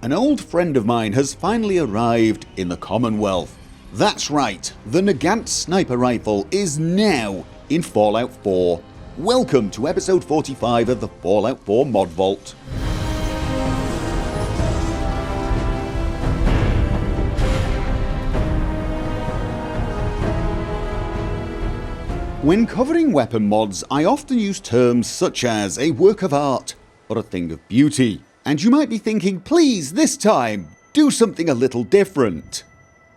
an old friend of mine has finally arrived in the Commonwealth. That's right, the Nagant sniper rifle is now in Fallout 4. Welcome to episode 45 of the Fallout 4 Mod Vault. When covering weapon mods, I often use terms such as a work of art or a thing of beauty. And you might be thinking, please, this time, do something a little different.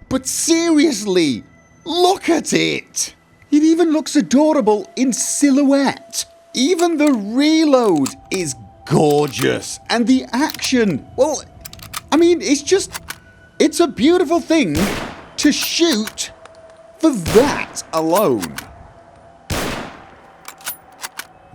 But seriously, look at it! It even looks adorable in silhouette. Even the reload is gorgeous. And the action, well, I mean, it's a beautiful thing to shoot for that alone.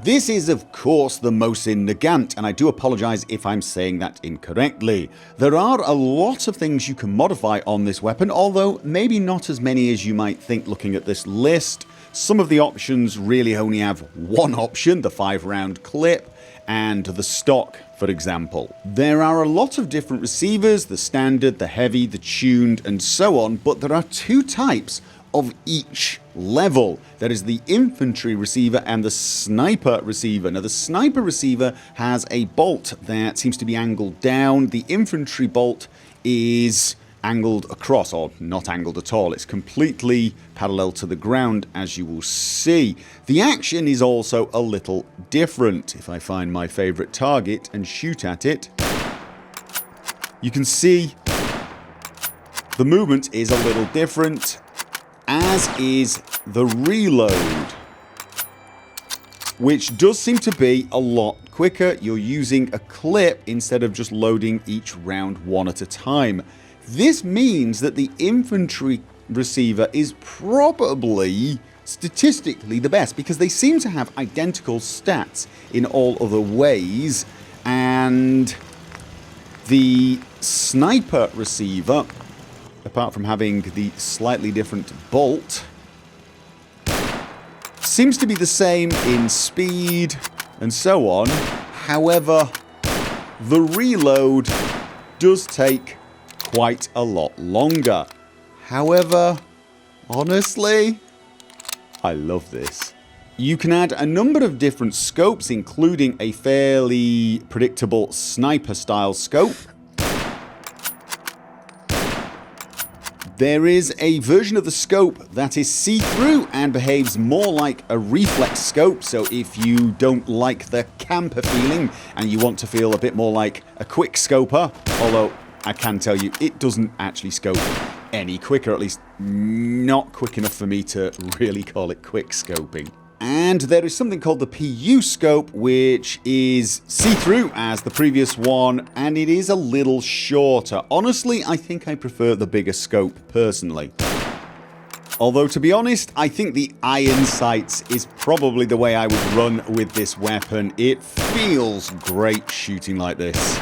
This is of course the Mosin Nagant, and I do apologise if I'm saying that incorrectly. There are a lot of things you can modify on this weapon, although maybe not as many as you might think looking at this list. Some of the options really only have one option, the 5-round clip, and the stock, for example. There are a lot of different receivers, the standard, the heavy, the tuned, and so on, but there are two types of each level. There is the infantry receiver and the sniper receiver. Now the sniper receiver has a bolt that seems to be angled down. The infantry bolt is angled across, or not angled at all. It's completely parallel to the ground, as you will see. The action is also a little different. If I find my favourite target and shoot at it, you can see the movement is a little different, as is the reload, which does seem to be a lot quicker. You're using a clip instead of just loading each round one at a time. This means that the infantry receiver is probably statistically the best, because they seem to have identical stats in all other ways, and the sniper receiver, apart from having the slightly different bolt, seems to be the same in speed and so on. However, the reload does take quite a lot longer. However, honestly, I love this. You can add a number of different scopes, including a fairly predictable sniper style scope. There is a version of the scope that is see-through and behaves more like a reflex scope, so if you don't like the camper feeling and you want to feel a bit more like a quick scoper, although I can tell you it doesn't actually scope any quicker, at least not quick enough for me to really call it quick scoping. And there is something called the PU scope, which is see-through as the previous one, and it is a little shorter. Honestly, I think I prefer the bigger scope personally. Although, to be honest, I think the iron sights is probably the way I would run with this weapon. It feels great shooting like this.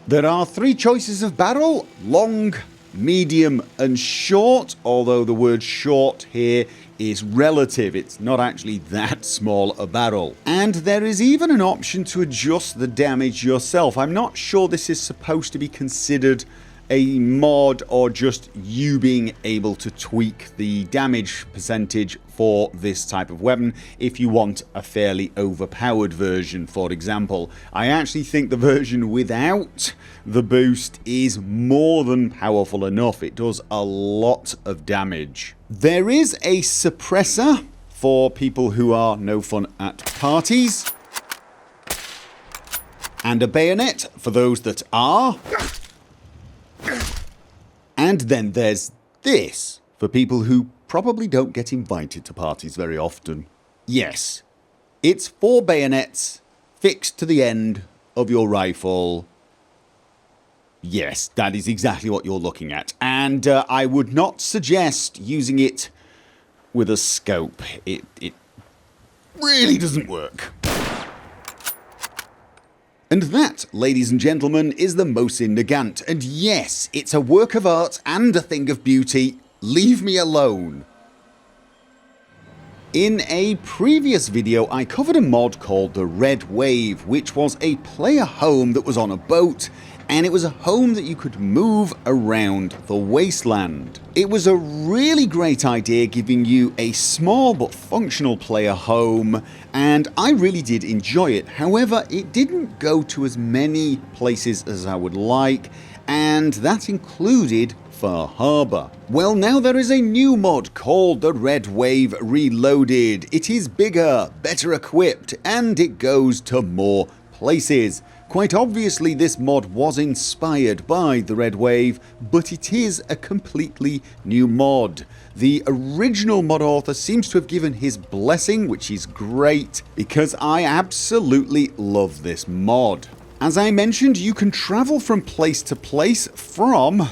There are 3 choices of barrel: long, medium and short, although the word short here is relative. It's not actually that small a barrel. And there is even an option to adjust the damage yourself. I'm not sure this is supposed to be considered a mod or just you being able to tweak the damage percentage for this type of weapon if you want a fairly overpowered version, for example. I actually think the version without the boost is more than powerful enough. It does a lot of damage. There is a suppressor for people who are no fun at parties, and a bayonet for those that are. And then there's this for people who probably don't get invited to parties very often. Yes, it's 4 bayonets fixed to the end of your rifle. Yes, that is exactly what you're looking at. And I would not suggest using it with a scope. It really doesn't work. And that, ladies and gentlemen, is the Mosin Nagant. And yes, it's a work of art and a thing of beauty. Leave me alone. In a previous video I covered a mod called the Red Wave, which was a player home that was on a boat, and it was a home that you could move around the wasteland. It was a really great idea, giving you a small but functional player home, and I really did enjoy it. However, it didn't go to as many places as I would like, and that included Far Harbor. Well, now there is a new mod called the Red Wave Reloaded. It is bigger, better equipped, and it goes to more places. Quite obviously this mod was inspired by the Red Wave, but it is a completely new mod. The original mod author seems to have given his blessing, which is great, because I absolutely love this mod. As I mentioned, you can travel from place to place from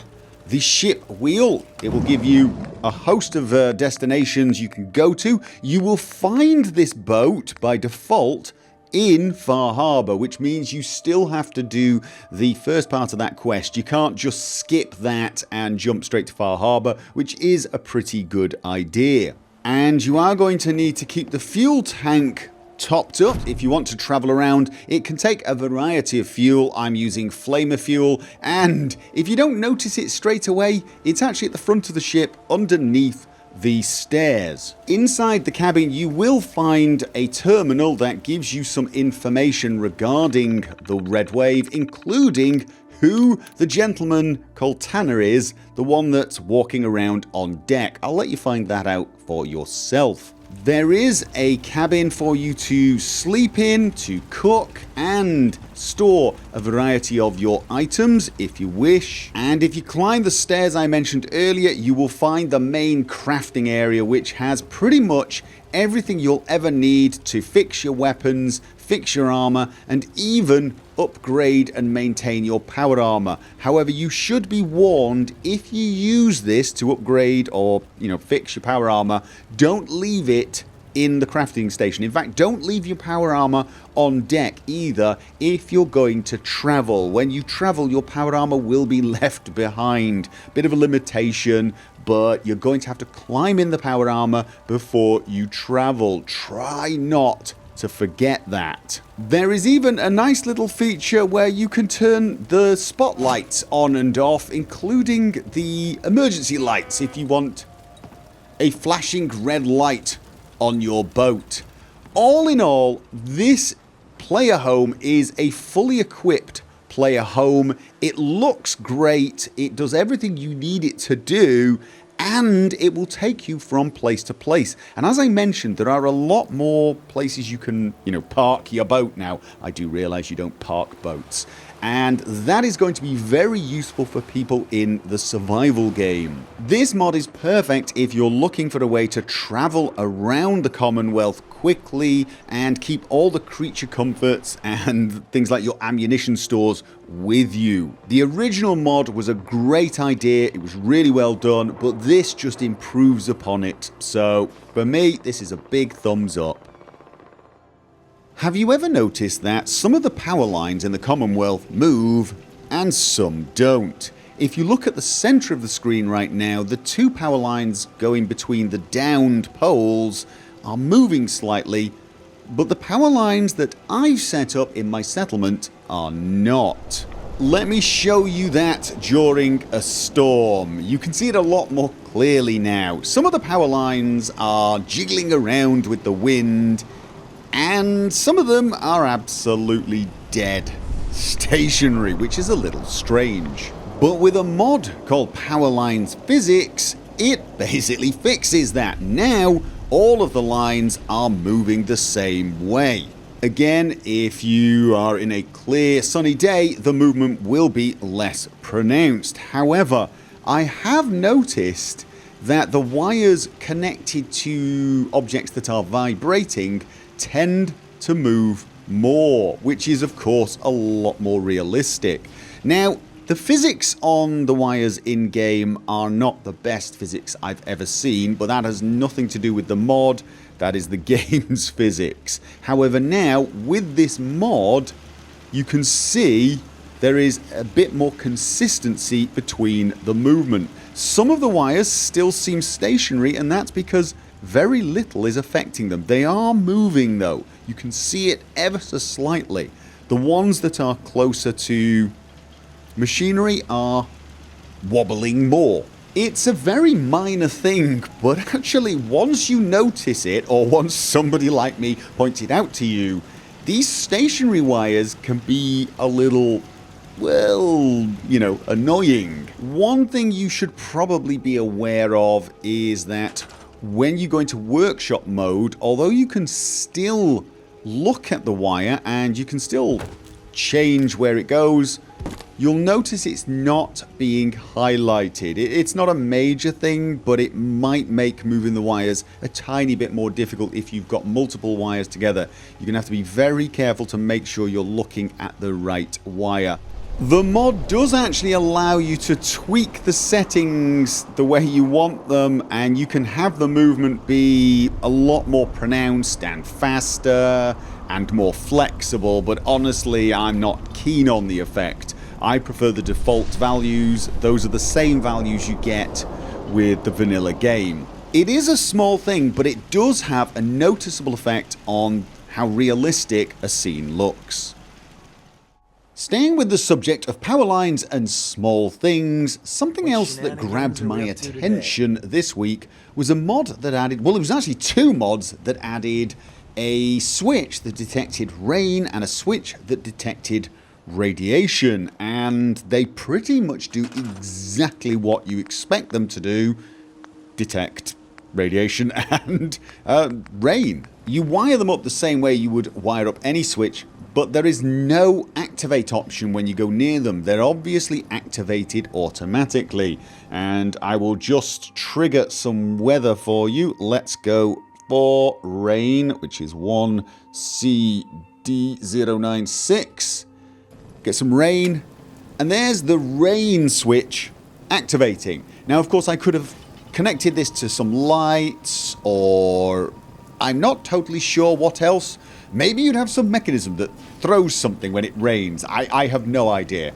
the ship wheel. It will give you a host of destinations you can go to. You will find this boat by default in Far Harbor, which means you still have to do the first part of that quest. You can't just skip that and jump straight to Far Harbor, which is a pretty good idea. And you are going to need to keep the fuel tank topped up if you want to travel around. It can take a variety of fuel. I'm using flamer fuel, and if you don't notice it straight away, it's actually at the front of the ship underneath the stairs. Inside the cabin you will find a terminal that gives you some information regarding the Red Wave, including who the gentleman called Tanner is, the one that's walking around on deck. I'll let you find that out for yourself. There is a cabin for you to sleep in, to cook, and store a variety of your items if you wish. And if you climb the stairs I mentioned earlier, you will find the main crafting area, which has pretty much everything you'll ever need to fix your weapons, fix your armor, and even upgrade and maintain your power armor. However, you should be warned, if you use this to upgrade or, fix your power armor, don't leave it in the crafting station. In fact, don't leave your power armor on deck either if you're going to travel. When you travel, your power armor will be left behind. Bit of a limitation, but you're going to have to climb in the power armor before you travel. Try not to forget that. There is even a nice little feature where you can turn the spotlights on and off, including the emergency lights if you want a flashing red light on your boat. All in all, this player home is a fully equipped player home. It looks great, it does everything you need it to do, and it will take you from place to place. And as I mentioned, there are a lot more places you can, park your boat now. I do realize you don't park boats. And that is going to be very useful for people in the survival game. This mod is perfect if you're looking for a way to travel around the Commonwealth quickly and keep all the creature comforts and things like your ammunition stores with you. The original mod was a great idea, it was really well done, but this just improves upon it. So for me, this is a big thumbs up. Have you ever noticed that some of the power lines in the Commonwealth move and some don't? If you look at the center of the screen right now, the two power lines going between the downed poles are moving slightly, but the power lines that I've set up in my settlement are not. Let me show you that during a storm. You can see it a lot more clearly now. Some of the power lines are jiggling around with the wind, and some of them are absolutely dead, stationary, which is a little strange. But with a mod called Power Lines Physics, it basically fixes that. Now all of the lines are moving the same way. Again, if you are in a clear sunny day, the movement will be less pronounced. However, I have noticed that the wires connected to objects that are vibrating tend to move more, which is of course a lot more realistic. Now, the physics on the wires in game are not the best physics I've ever seen, but that has nothing to do with the mod, that is the game's physics. However, now with this mod you can see there is a bit more consistency between the movement. Some of the wires still seem stationary, and that's because very little is affecting them. They are moving though. You can see it ever so slightly. The ones that are closer to machinery are wobbling more. It's a very minor thing, but actually once you notice it, or once somebody like me points it out to you, these stationary wires can be a little, well, you know, annoying. One thing you should probably be aware of is that when you go into workshop mode, although you can still look at the wire and you can still change where it goes, you'll notice it's not being highlighted. It's not a major thing, but it might make moving the wires a tiny bit more difficult if you've got multiple wires together. You're going to have to be very careful to make sure you're looking at the right wire. The mod does actually allow you to tweak the settings the way you want them, and you can have the movement be a lot more pronounced and faster and more flexible, but honestly I'm not keen on the effect. I prefer the default values. Those are the same values you get with the vanilla game. It is a small thing, but it does have a noticeable effect on how realistic a scene looks. Staying with the subject of power lines and small things, something else that grabbed my attention this week was a mod that added, well, it was actually two mods that added a switch that detected rain and a switch that detected radiation, and they pretty much do exactly what you expect them to do: detect radiation and rain. You wire them up the same way you would wire up any switch, but there is no activate option when you go near them. They're obviously activated automatically, and I will just trigger some weather for you. Let's go for rain, which is 1CD096. Get some rain, and there's the rain switch activating. Now, of course, I could have connected this to some lights, or I'm not totally sure what else. Maybe you'd have some mechanism that throws something when it rains. I have no idea.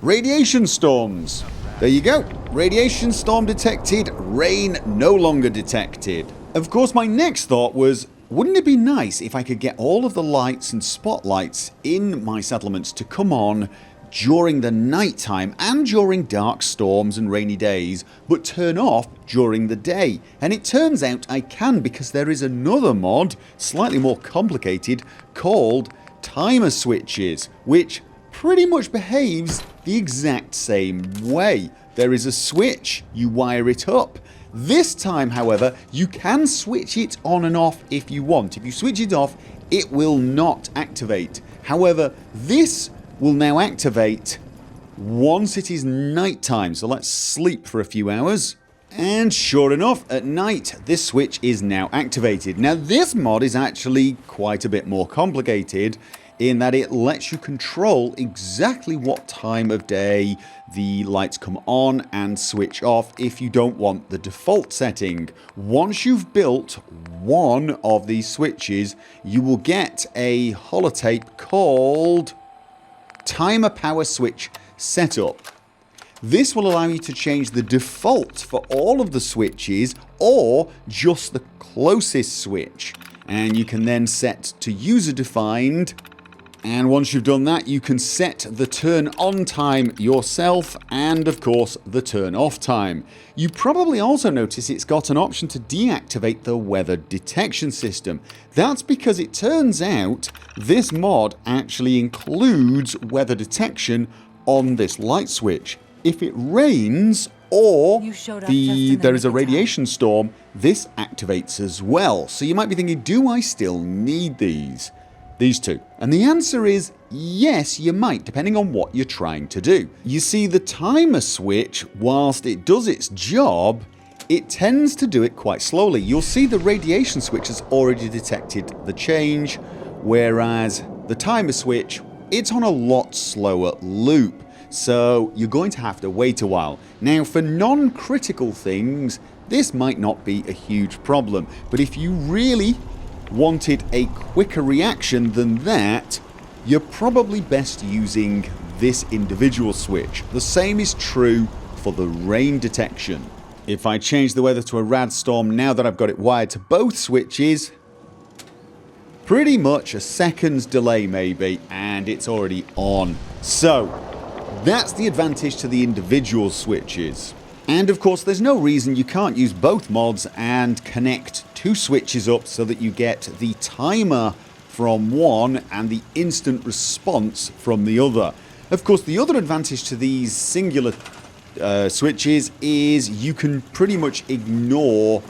Radiation storms. There you go. Radiation storm detected, rain no longer detected. Of course, my next thought was, wouldn't it be nice if I could get all of the lights and spotlights in my settlements to come on during the night time and during dark storms and rainy days, but turn off during the day? And it turns out I can, because there is another mod, slightly more complicated, called timer switches, which pretty much behaves the exact same way. There is a switch, you wire it up. This time, however, you can switch it on and off if you want. If you switch it off, it will not activate. However, this will now activate once it is night time. So let's sleep for a few hours. And sure enough, at night, this switch is now activated. Now, this mod is actually quite a bit more complicated in that it lets you control exactly what time of day the lights come on and switch off if you don't want the default setting. Once you've built one of these switches, you will get a holotape called Timer Power Switch Setup. This will allow you to change the default for all of the switches or just the closest switch, and you can then set to user defined. And once you've done that, you can set the turn on time yourself and, of course, the turn off time. You probably also notice it's got an option to deactivate the weather detection system. That's because it turns out this mod actually includes weather detection on this light switch. If it rains or there is a radiation storm, this activates as well. So you might be thinking, do I still need these two? And the answer is yes, you might, depending on what you're trying to do. You see, the timer switch, whilst it does its job, it tends to do it quite slowly. You'll see the radiation switch has already detected the change, whereas the timer switch, it's on a lot slower loop. So you're going to have to wait a while. Now, for non-critical things, this might not be a huge problem, but if you really wanted a quicker reaction than that, you're probably best using this individual switch. The same is true for the rain detection. If I change the weather to a rad storm now that I've got it wired to both switches, pretty much a second's delay maybe, and it's already on. So that's the advantage to the individual switches. And of course there's no reason you can't use both mods and connect two switches up so that you get the timer from one and the instant response from the other. Of course the other advantage to these singular switches is you can pretty much ignore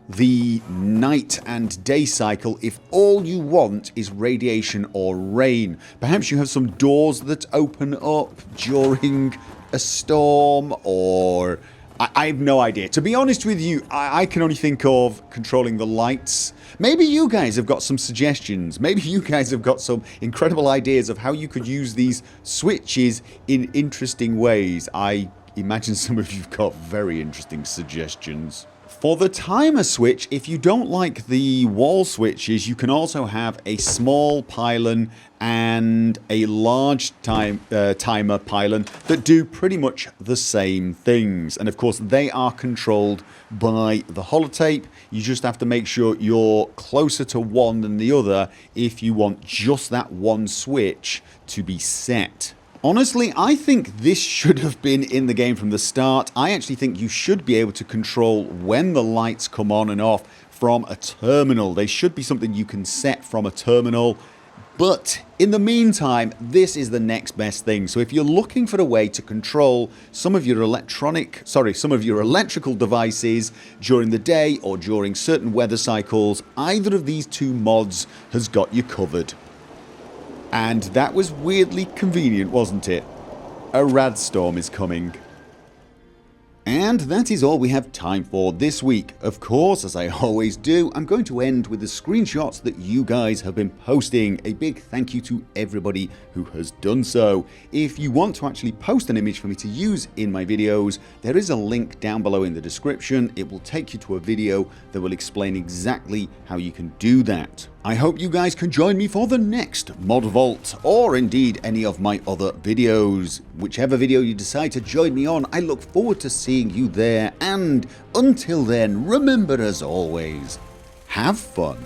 the night and day cycle if all you want is radiation or rain. Perhaps you have some doors that open up during a storm, or I have no idea. To be honest with you, I can only think of controlling the lights. Maybe you guys have got some suggestions. Maybe you guys have got some incredible ideas of how you could use these switches in interesting ways. I imagine some of you've got very interesting suggestions. For the timer switch, if you don't like the wall switches, you can also have a small pylon and a large timer pylon that do pretty much the same things. And of course they are controlled by the holotape. You just have to make sure you're closer to one than the other if you want just that one switch to be set. Honestly, I think this should have been in the game from the start. I actually think you should be able to control when the lights come on and off from a terminal. They should be something you can set from a terminal. But in the meantime, this is the next best thing. So if you're looking for a way to control some of your electrical devices during the day or during certain weather cycles, either of these two mods has got you covered. And that was weirdly convenient, wasn't it? A rad storm is coming. And that is all we have time for this week. Of course, as I always do, I'm going to end with the screenshots that you guys have been posting. A big thank you to everybody who has done so. If you want to actually post an image for me to use in my videos, there is a link down below in the description. It will take you to a video that will explain exactly how you can do that. I hope you guys can join me for the next Mod Vault, or indeed any of my other videos. Whichever video you decide to join me on, I look forward to seeing you there, and until then, remember as always, have fun.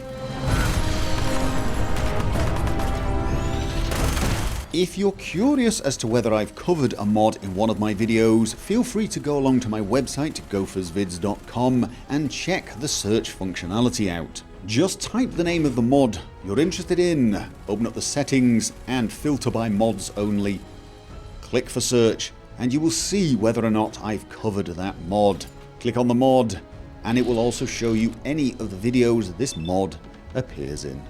If you're curious as to whether I've covered a mod in one of my videos, feel free to go along to my website gophersvids.com and check the search functionality out. Just type the name of the mod you're interested in, open up the settings and filter by mods only. Click for search and you will see whether or not I've covered that mod. Click on the mod and it will also show you any of the videos this mod appears in.